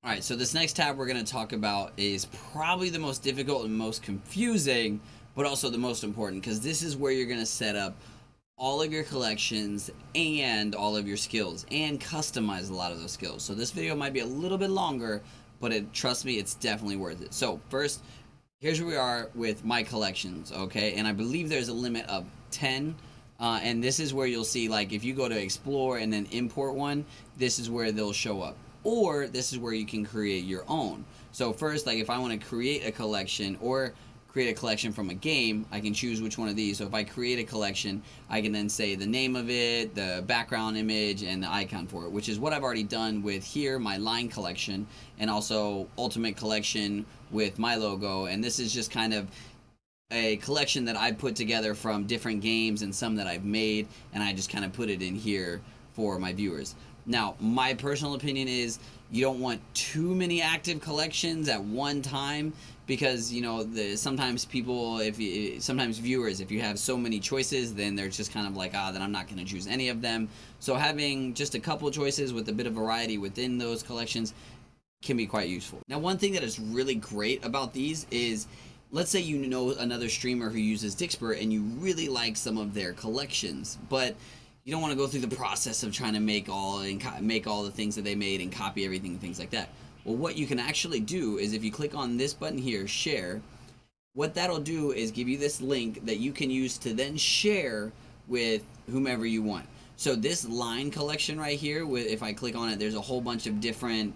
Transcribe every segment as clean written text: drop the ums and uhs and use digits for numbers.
All right, so this next tab we're going to talk about is probably the most difficult and most confusing, but also the most important, because this is where you're going to set up all of your collections and all of your skills and customize a lot of those skills. So this video might be a little bit longer, but trust me, it's definitely worth it. So first, here's where we are with my collections, okay? And I believe there's a limit of 10. And this is where you'll see, like, if you go to explore and then import one, this is where they'll show up. Or this is where you can create your own. So first, like, if I want to create a collection or create a collection from a game, I can choose which one of these. So if I create a collection, I can then say the name of it, the background image, and the icon for it, which is what I've already done with here, my line collection, and also ultimate collection with my logo. And this is just kind of a collection that I put together from different games and some that I've made, and I just kind of put it in here for my viewers. Now, my personal opinion is you don't want too many active collections at one time, because, you know, sometimes people, sometimes viewers, if you have so many choices, then they're just kind of like, then I'm not going to choose any of them. So having just a couple choices with a bit of variety within those collections can be quite useful. Now, one thing that is really great about these is, let's say you know another streamer who uses Dixper and you really like some of their collections, but you don't want to go through the process of trying to make all the things that they made and copy everything and things like that. Well, what you can actually do is, if you click on this button here, share, what that'll do is give you this link that you can use to then share with whomever you want. So this line collection right here, if I click on it, there's a whole bunch of different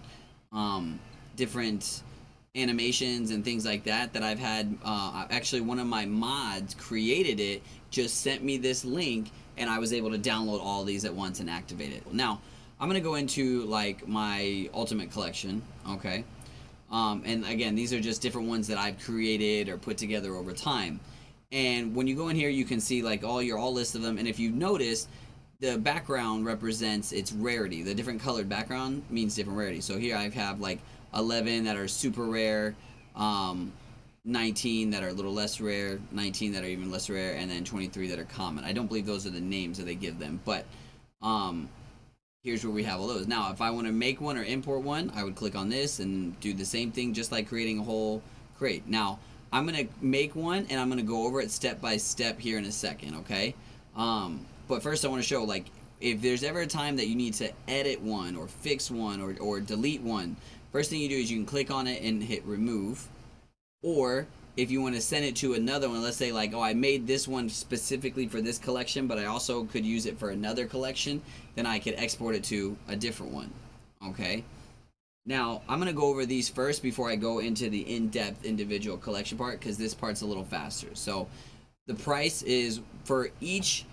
animations and things like that I've had. Actually, one of my mods created it, just sent me this link, and I was able to download all these at once and activate it. Now, I'm going to go into, like, my ultimate collection, okay? And again, these are just different ones that I've created or put together over time. And when you go in here, you can see, like, all list of them. And if you notice, the background represents its rarity. The different colored background means different rarity. So here I have, like, 11 that are super rare, 19 that are a little less rare, 19 that are even less rare, and then 23 that are common. I don't believe those are the names that they give them, but here's where we have all those. Now, if I want to make one or import one, I would click on this and do the same thing, just like creating a whole crate. Now, I'm going to make one, and I'm going to go over it step by step here in a second, okay? But first I want to show, like, if there's ever a time that you need to edit one or fix one or delete one, first thing you do is you can click on it and hit remove. Or if you want to send it to another one, let's say, like, I made this one specifically for this collection, but I also could use it for another collection, then I could export it to a different one, okay? Now, I'm going to go over these first before I go into the in-depth individual collection part, because this part's a little faster. So the price is for each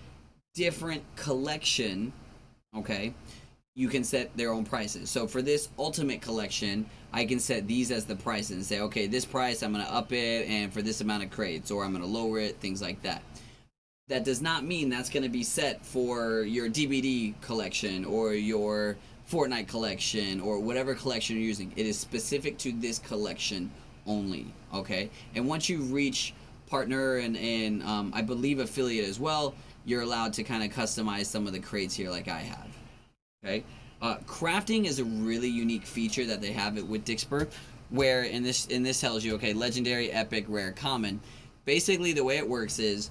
different collection, okay? You can set their own prices. So for this ultimate collection, I can set these as the prices and say, okay, this price, I'm going to up it, and for this amount of crates, or I'm going to lower it, things like that. That does not mean that's going to be set for your DVD collection or your Fortnite collection or whatever collection you're using. It is specific to this collection only, okay? And once you reach partner and I believe affiliate as well, you're allowed to kind of customize some of the crates here like I have. Okay, crafting is a really unique feature that they have it with Dixper, where in this tells you, okay, legendary, epic, rare, common. Basically, the way it works is,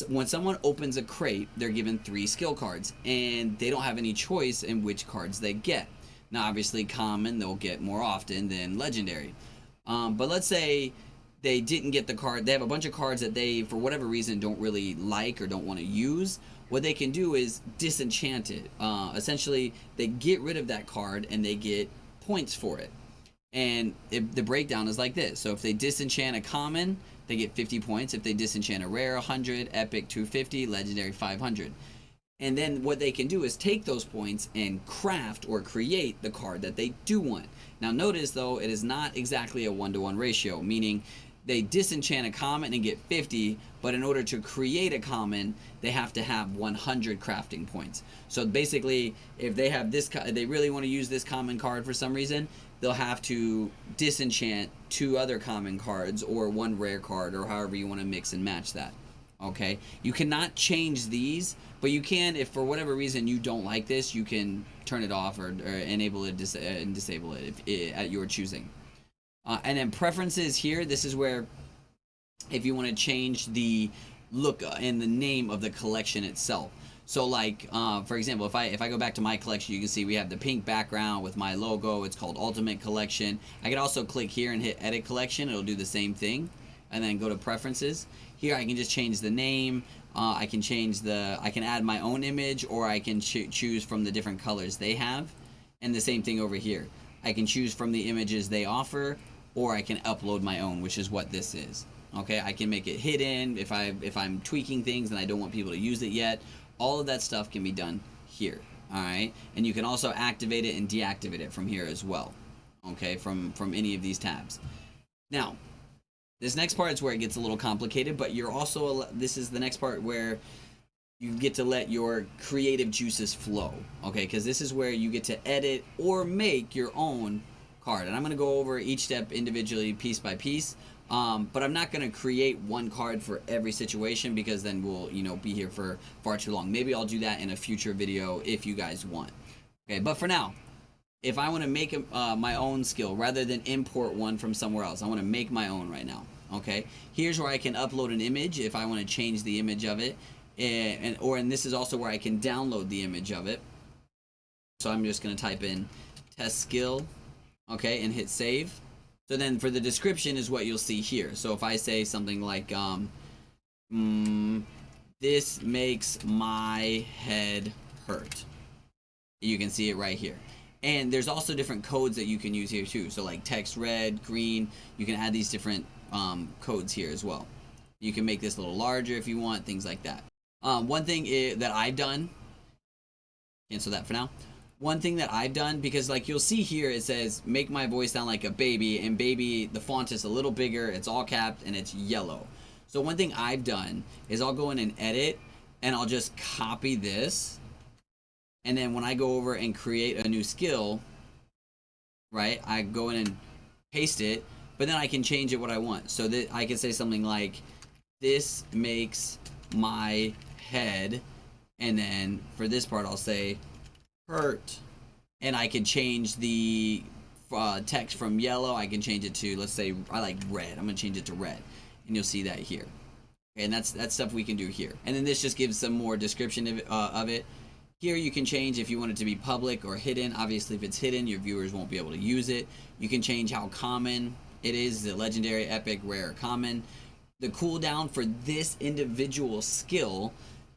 when someone opens a crate, they're given 3 skill cards, and they don't have any choice in which cards they get. Now, obviously, common they'll get more often than legendary. But let's say they didn't get the card. They have a bunch of cards that they, for whatever reason, don't really like or don't want to use. What they can do is disenchant it. Essentially, they get rid of that card and they get points for it. And the breakdown is like this. So if they disenchant a common, they get 50 points. If they disenchant a rare, 100, epic, 250, legendary, 500. And then what they can do is take those points and craft or create the card that they do want. Now notice, though, it is not exactly a 1-to-1 ratio, meaning they disenchant a common and get 50, but in order to create a common, they have to have 100 crafting points. So basically, if they have this, they really want to use this common card for some reason, they'll have to disenchant 2 other common cards or 1 rare card, or however you want to mix and match that. Okay, you cannot change these, but you can, if for whatever reason you don't like this, you can turn it off or enable it and disable it at your choosing. And then preferences here, this is where if you want to change the look and the name of the collection itself. So like, for example, if I go back to my collection, you can see we have the pink background with my logo. It's called Ultimate Collection. I can also click here and hit Edit Collection. It'll do the same thing. And then go to Preferences. Here I can just change the name. I can add my own image, or I can choose from the different colors they have. And the same thing over here. I can choose from the images they offer, or I can upload my own, which is what this is. Okay, I can make it hidden if I'm tweaking things and I don't want people to use it yet. All of that stuff can be done here. All right, and you can also activate it and deactivate it from here as well. Okay, from any of these tabs. Now, this next part is where it gets a little complicated, but you're also, this is the next part where you get to let your creative juices flow. Okay, because this is where you get to edit or make your own card, and I'm going to go over each step individually, piece by piece. But I'm not going to create one card for every situation, because then we'll, be here for far too long. Maybe I'll do that in a future video if you guys want. Okay, but for now, if I want to make my own skill rather than import one from somewhere else, I want to make my own right now. Okay, here's where I can upload an image if I want to change the image of it, and this is also where I can download the image of it. So I'm just going to type in test skill, okay, and hit save. So then for the description is what you'll see here. So if I say something like, this makes my head hurt, you can see it right here. And there's also different codes that you can use here too. So like text red, green, you can add these different codes here as well. You can make this a little larger if you want, things like that. One thing that I've done, cancel that for now. One thing that I've done, because like you'll see here, it says make my voice sound like a baby, and baby, the font is a little bigger, it's all capped, and it's yellow. So one thing I've done is I'll go in and edit, and I'll just copy this, and then when I go over and create a new skill, right, I go in and paste it, but then I can change it what I want. So that I can say something like, this makes my head, and then for this part I'll say hurt, and I can change the text from yellow. I can change it to, let's say I like red. I'm gonna change it to red, and you'll see that here. Okay, and that's stuff we can do here. And then this just gives some more description of it. Here you can change if you want it to be public or hidden. Obviously, if it's hidden, your viewers won't be able to use it. You can change how common it is, the legendary, epic, rare, common. The cooldown for this individual skill,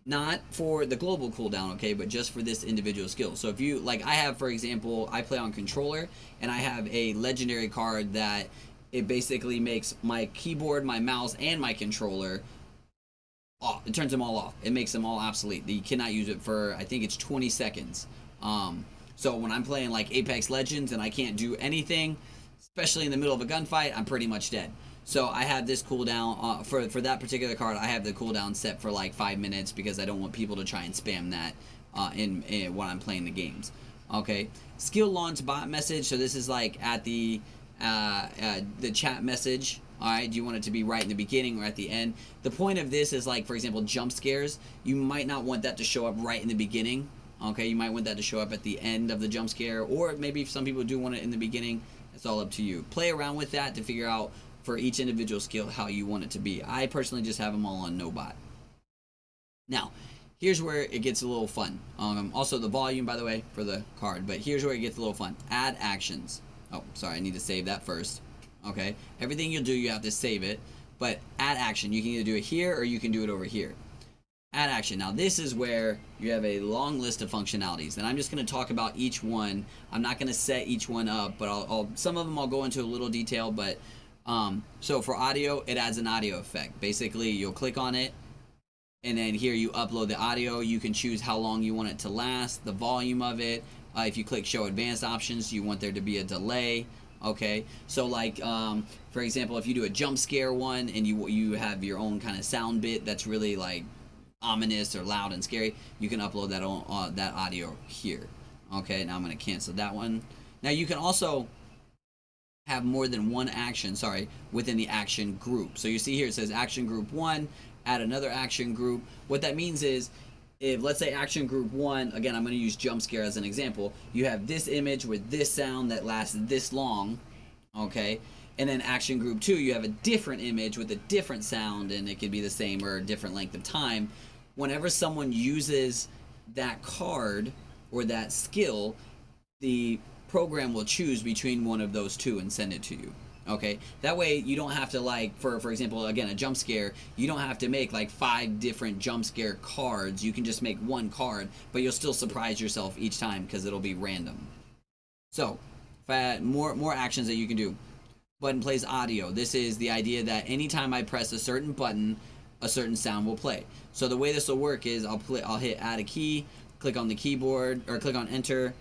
not for the global cooldown, okay, but just for this individual skill. So if you, like I have, for example, I play on controller, and I have a legendary card that it basically makes my keyboard, my mouse, and my controller off. It turns them all off. It makes them all obsolete. You cannot use it for, I think it's 20 seconds. So when I'm playing like Apex Legends and I can't do anything, especially in the middle of a gunfight, I'm pretty much dead. So I have this cooldown for that particular card. I have the cooldown set for like 5 minutes, because I don't want people to try and spam that in when I'm playing the games. Okay, skill launch bot message. So this is like at the chat message. All right, do you want it to be right in the beginning or at the end? The point of this is, like, for example, jump scares. You might not want that to show up right in the beginning. Okay, you might want that to show up at the end of the jump scare, or maybe some people do want it in the beginning. It's all up to you. Play around with that to figure out for each individual skill how you want it to be. I personally just have them all on no bot. Now, here's where it gets a little fun. Also the volume, by the way, for the card, but here's where it gets a little fun. Add actions. Oh, sorry, I need to save that first. Okay, everything you do, you have to save it, but add action. You can either do it here or you can do it over here. Add action. Now this is where you have a long list of functionalities, and I'm just going to talk about each one. I'm not going to set each one up, but some of them I'll go into a little detail. But so for audio, it adds an audio effect. Basically, you'll click on it, and then here you upload the audio. You can choose how long you want it to last, the volume of it. If you click show advanced options, you want there to be a delay. Okay, so like for example, if you do a jump scare one and you have your own kind of sound bit that's really like ominous or loud and scary, you can upload that on that audio here. Okay, now I'm going to cancel that one. Now you can also have more than one action, within the action group. So you see here it says action group 1, add another action group. What that means is, if let's say action group 1, again I'm going to use jump scare as an example, you have this image with this sound that lasts this long, okay, and then action group 2 you have a different image with a different sound, and it could be the same or a different length of time. Whenever someone uses that card or that skill, the program will choose between one of those two and send it to you. Okay, that way you don't have to, like, for example, again, a jump scare, you don't have to make like 5 different jump scare cards. You can just make one card, but you'll still surprise yourself each time because it'll be random. So more actions that you can do. Button plays audio. This is the idea that anytime I press a certain button, a certain sound will play. So the way this will work is I'll hit add a key, click on the keyboard, or click on enter,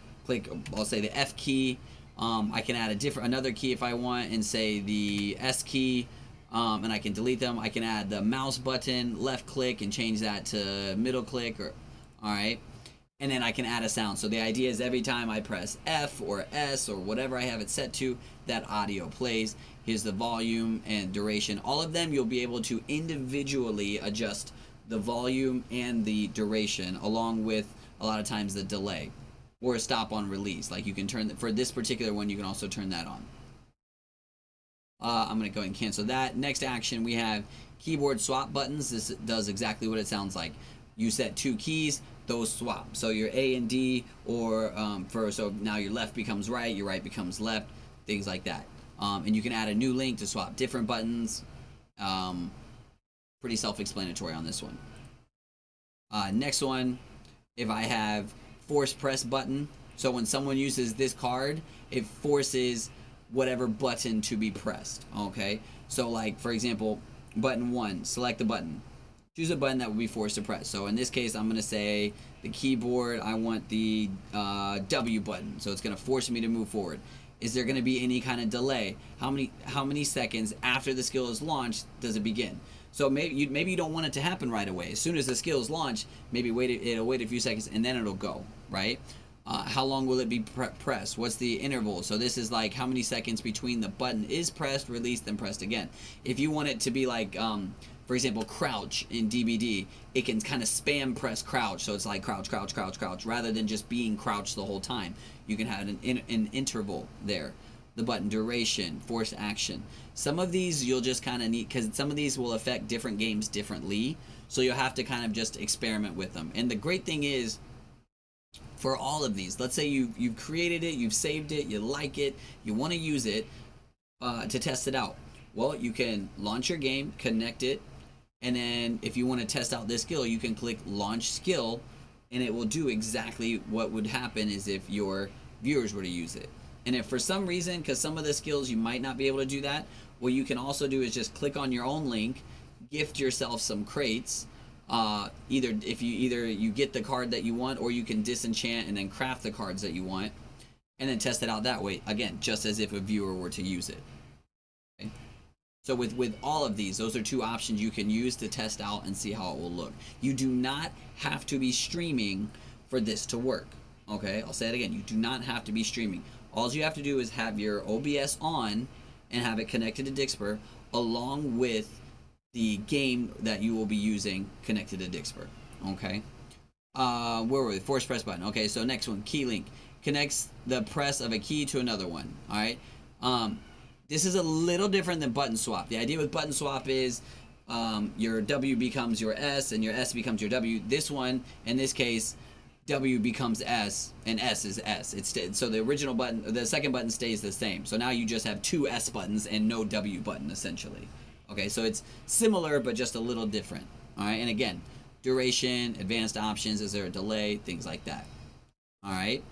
I'll say the F key. I can add another key if I want, and say the S key, and I can delete them. I can add the mouse button, left click, and change that to middle click, alright, and then I can add a sound. So the idea is every time I press F or S or whatever I have it set to, that audio plays. Here's the volume and duration. All of them you'll be able to individually adjust the volume and the duration, along with a lot of times the delay or stop on release. Like you can turn for this particular one, you can also turn that on. I'm going to go ahead and cancel that. Next action, we have keyboard swap buttons. This does exactly what it sounds like. You set 2 keys, those swap. So your A and D, or so now your left becomes right, your right becomes left, things like that. And you can add a new link to swap different buttons. Pretty self-explanatory on this one. Next one, if I have force press button, so when someone uses this card, it forces whatever button to be pressed. Okay, so like for example, button 1, select the button, choose a button that will be forced to press. So in this case, I'm going to say the keyboard, I want the W button, so it's going to force me to move forward. Is there going to be any kind of delay? How many seconds after the skill is launched does it begin? So maybe you don't want it to happen right away. As soon as the skill is launched, maybe it'll wait a few seconds and then it'll go, right? How long will it be pressed? What's the interval? So this is like how many seconds between the button is pressed, released, then pressed again. If you want it to be like, for example, crouch in DBD, it can kind of spam press crouch. So it's like crouch, crouch, crouch, crouch, rather than just being crouched the whole time. You can have an interval there. The button duration, force action. Some of these you'll just kind of need, because some of these will affect different games differently. So you'll have to kind of just experiment with them. And the great thing is, for all of these, let's say you've created it, you've saved it, you like it, you want to use it to test it out. Well, you can launch your game, connect it, and then if you want to test out this skill, you can click launch skill, and it will do exactly what would happen is if your viewers were to use it. And if for some reason, because some of the skills you might not be able to do that, what you can also do is just click on your own link, gift yourself some crates. Either you get the card that you want, or you can disenchant and then craft the cards that you want, and then test it out that way. Again, just as if a viewer were to use it. Okay? So with all of these, those are 2 options you can use to test out and see how it will look. You do not have to be streaming for this to work. Okay, I'll say it again. You do not have to be streaming. All you have to do is have your OBS on and have it connected to Dixper, along with the game that you will be using connected to Dixper. Okay. Where were we? Force press button. Okay, so next one, key link. Connects the press of a key to another one. Alright. This is a little different than button swap. The idea with button swap is your W becomes your S and your S becomes your W. This one, in this case, W becomes S and S is S. So the original button, the second button stays the same. So now you just have 2 S buttons and no W button essentially. Okay, so it's similar but just a little different. Alright, and again, duration, advanced options, is there a delay, things like that. Alright.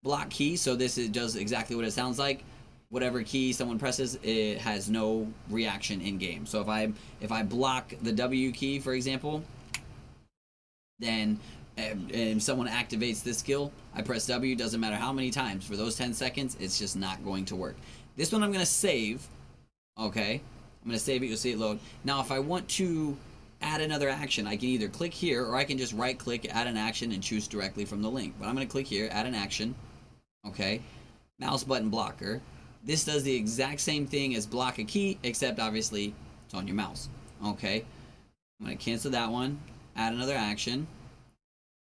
Block key, so does exactly what it sounds like. Whatever key someone presses, it has no reaction in game. So if I block the W key, for example, then and someone activates this skill, I press W, doesn't matter how many times, for those 10 seconds, it's just not going to work. This one I'm going to save, okay? I'm going to save it, you'll see it load. Now if I want to add another action, I can either click here, or I can just right click, add an action, and choose directly from the link. But I'm going to click here, add an action, okay? Mouse button blocker. This does the exact same thing as block a key, except obviously it's on your mouse, okay? I'm going to cancel that one, add another action.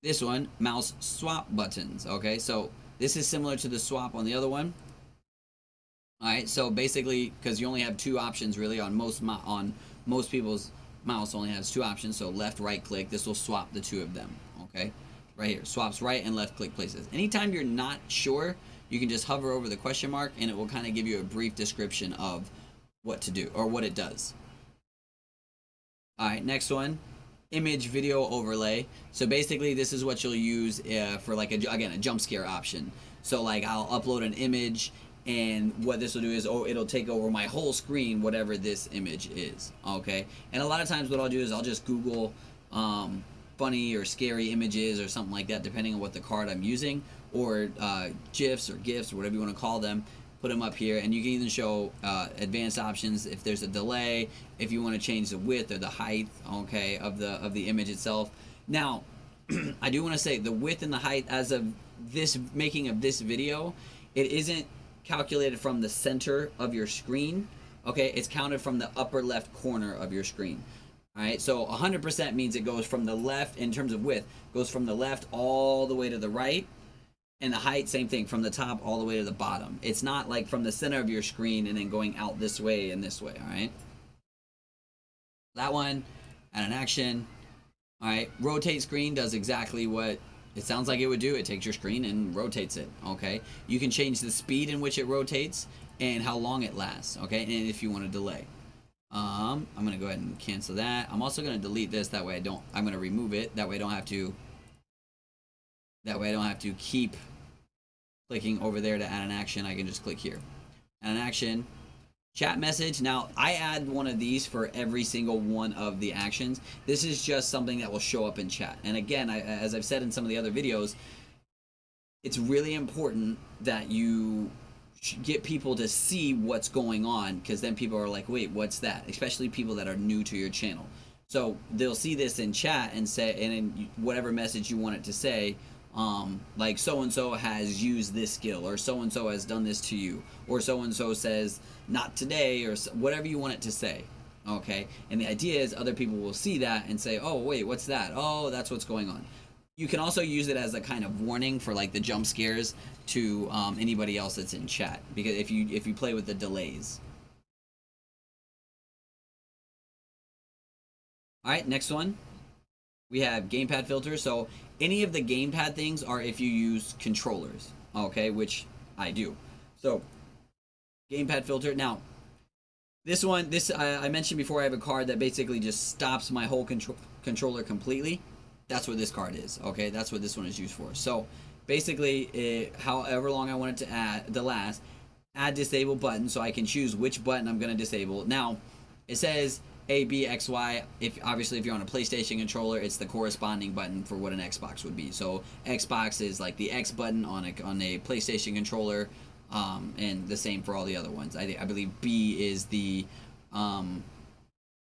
This one, mouse swap buttons. Okay, so this is similar to the swap on the other one. All right, so basically, because you only have two options really on most people's mouse only has two options. So left, right click. This will swap the two of them. Okay, right here, swaps right and left click places. Anytime you're not sure, you can just hover over the question mark, and it will kind of give you a brief description of what to do or what it does. All right, next one, image video overlay. So basically this is what you'll use for like a jump scare option. So like I'll upload an image, and what this will do is it'll take over my whole screen, whatever this image is. Okay, and a lot of times what I'll do is I'll just Google funny or scary images or something like that, depending on what the card I'm using, or GIFs or GIFs or whatever you want to call them. Put them up here, and you can even show advanced options if there's a delay, if you want to change the width or the height, okay, of the image itself. Now, I do want to say the width and the height as of this making of this video, it isn't calculated from the center of your screen. Okay, it's counted from the upper left corner of your screen. All right, so 100% means it goes from the left in terms of width, goes from the left all the way to the right. And the height, same thing, from the top all the way to the bottom. It's not like from the center of your screen and then going out this way and this way, all right? That one, add an action. All right, rotate screen does exactly what it sounds like it would do. It takes your screen and rotates it, okay? You can change the speed in which it rotates and how long it lasts, okay? And if you want to delay. I'm going to go ahead and cancel that. I'm also going to delete this. That way I'm going to remove it. That way I don't have to keep clicking over there to add an action. I can just click here. Add an action. Chat message. Now, I add one of these for every single one of the actions. This is just something that will show up in chat. And again, as I've said in some of the other videos, it's really important that you get people to see what's going on, because then people are like, wait, what's that? Especially people that are new to your channel. So they'll see this in chat and say, and in whatever message you want it to say, like so-and-so has used this skill, or so-and-so has done this to you, or so-and-so says not today, or whatever you want it to say. Okay, and the idea is other people will see that and say, oh wait, what's that? Oh, that's what's going on. You can also use it as a kind of warning for like the jump scares to anybody else that's in chat, because if you play with the delays. All right, next one, we have Gamepad Filter. So any of the Gamepad things are if you use controllers, okay, which I do. So Gamepad Filter. Now, this one, I mentioned before, I have a card that basically just stops my whole controller completely. That's what this card is, okay? That's what this one is used for. So basically, however long I want it to last, add disable button, so I can choose which button I'm going to disable. Now, it says A, B, X, Y. Obviously, if you're on a PlayStation controller, it's the corresponding button for what an Xbox would be. So Xbox is like the X button on a PlayStation controller, and the same for all the other ones. I believe B is the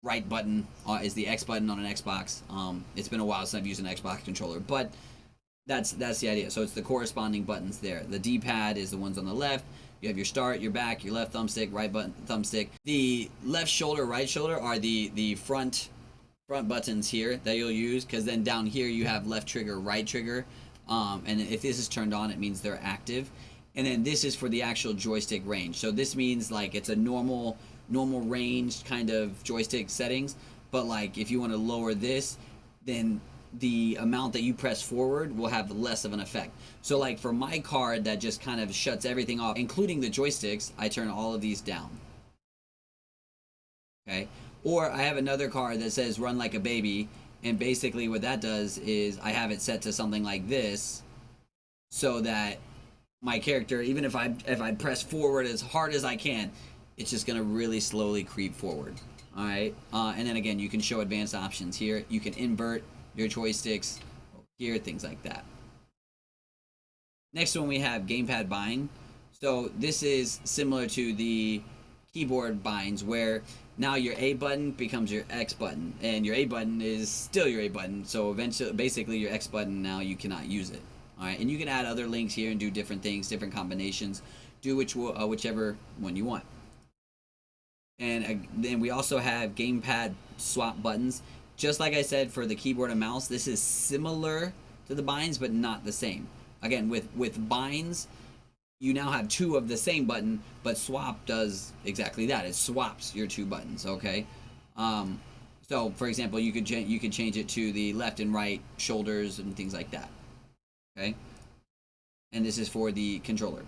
right button, is the X button on an Xbox. It's been a while since I've used an Xbox controller, but that's the idea. So it's the corresponding buttons there. The D-pad is the ones on the left. You have your start, your back, your left thumbstick, right button thumbstick. The left shoulder, right shoulder are the front buttons here that you'll use, because then down here you have left trigger, right trigger, and if this is turned on, it means they're active. And then this is for the actual joystick range. So this means like it's a normal range kind of joystick settings, but like if you want to lower this, then the amount that you press forward will have less of an effect. So like for my card that just kind of shuts everything off, including the joysticks, I turn all of these down. Okay, or I have another card that says run like a baby, and basically what that does is I have it set to something like this, so that my character, even if I press forward as hard as I can, it's just gonna really slowly creep forward. All right, and then again, you can show advanced options here. You can invert your joysticks here, things like that. Next one, we have Gamepad Buying. So this is similar to the keyboard binds, where now your A button becomes your X button, and your A button is still your A button. So eventually, basically your X button, now you cannot use it. All right, and you can add other links here and do different things, different combinations. Do whichever one you want. And then we also have Gamepad swap buttons. just like I said for the keyboard and mouse, this is similar to the binds, but not the same. Again, with binds, you now have two of the same button, but swap does exactly that. It swaps your two buttons, okay? So, for example, you could change it to the left and right shoulders and things like that, okay? And this is for the controller.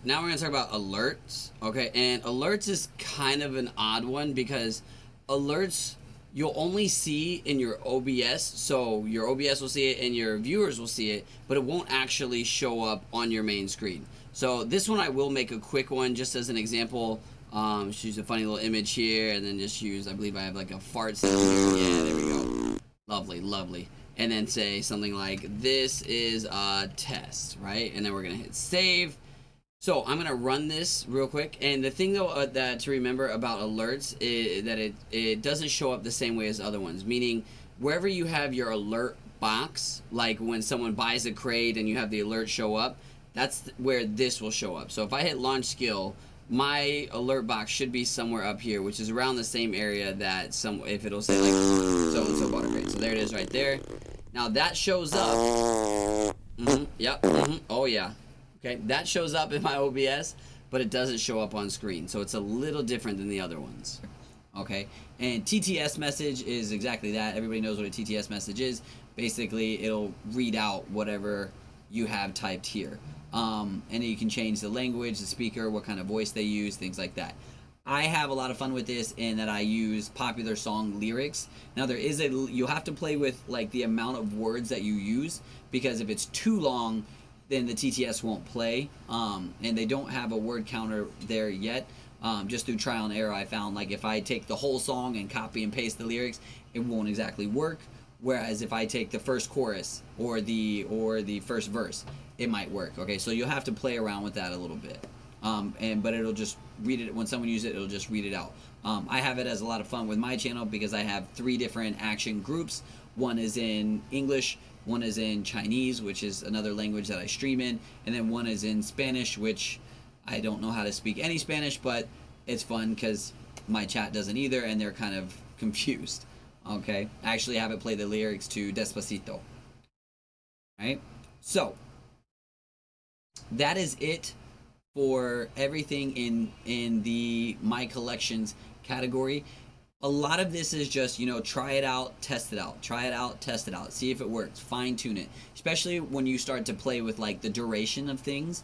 Now we're going to talk about alerts, okay? And alerts is kind of an odd one because alerts you'll only see in your OBS, so your OBS will see it and your viewers will see it, but it won't actually show up on your main screen. So this one I will make a quick one just as an example. Just use a funny little image here, and then just use, I believe I have like a fart sound here. Yeah, there we go. Lovely, lovely. And then say something like, this is a test, right? And then we're going to hit save. So I'm going to run this real quick. And the thing though that to remember about alerts is that it doesn't show up the same way as other ones. Meaning wherever you have your alert box, like when someone buys a crate and you have the alert show up, that's where this will show up. So if I hit launch skill, my alert box should be somewhere up here, which is around the same area that if it'll say like so-and-so bought a crate. So there it is right there. Now that shows up. Yep. Oh yeah. Okay, that shows up in my OBS, but it doesn't show up on screen. So it's a little different than the other ones. Okay, and TTS message is exactly that. Everybody knows what a TTS message is. Basically, it'll read out whatever you have typed here. And then you can change the language, the speaker, what kind of voice they use, things like that. I have a lot of fun with this in that I use popular song lyrics. Now you'll have to play with like the amount of words that you use, because if it's too long, then the TTS won't play. And they don't have a word counter there yet. Just through trial and error, I found like if I take the whole song and copy and paste the lyrics, it won't exactly work. Whereas if I take the first chorus or the first verse, it might work. Okay, so you'll have to play around with that a little bit. But it'll just read it when someone uses it. It'll just read it out. I have it as a lot of fun with my channel because I have 3 different action groups. One is in English, one is in Chinese, which is another language that I stream in, and then one is in Spanish, which I don't know how to speak any Spanish, but it's fun because my chat doesn't either, and they're kind of confused. Okay, I actually have it play the lyrics to Despacito. Right? So that is it for everything in the My Collections category. A lot of this is just, try it out, test it out. Try it out, test it out. See if it works. Fine tune it. Especially when you start to play with like the duration of things,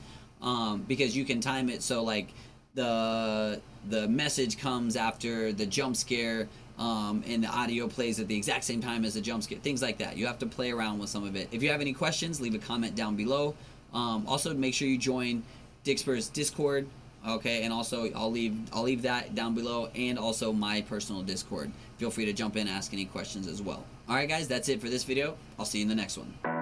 because you can time it so like the message comes after the jump scare, and the audio plays at the exact same time as the jump scare. Things like that. You have to play around with some of it. If you have any questions, leave a comment down below. Also, make sure you join Dixper's Discord. Okay, and also I'll leave that down below, and also my personal Discord. Feel free to jump in and ask any questions as well. Alright guys, that's it for this video. I'll see you in the next one.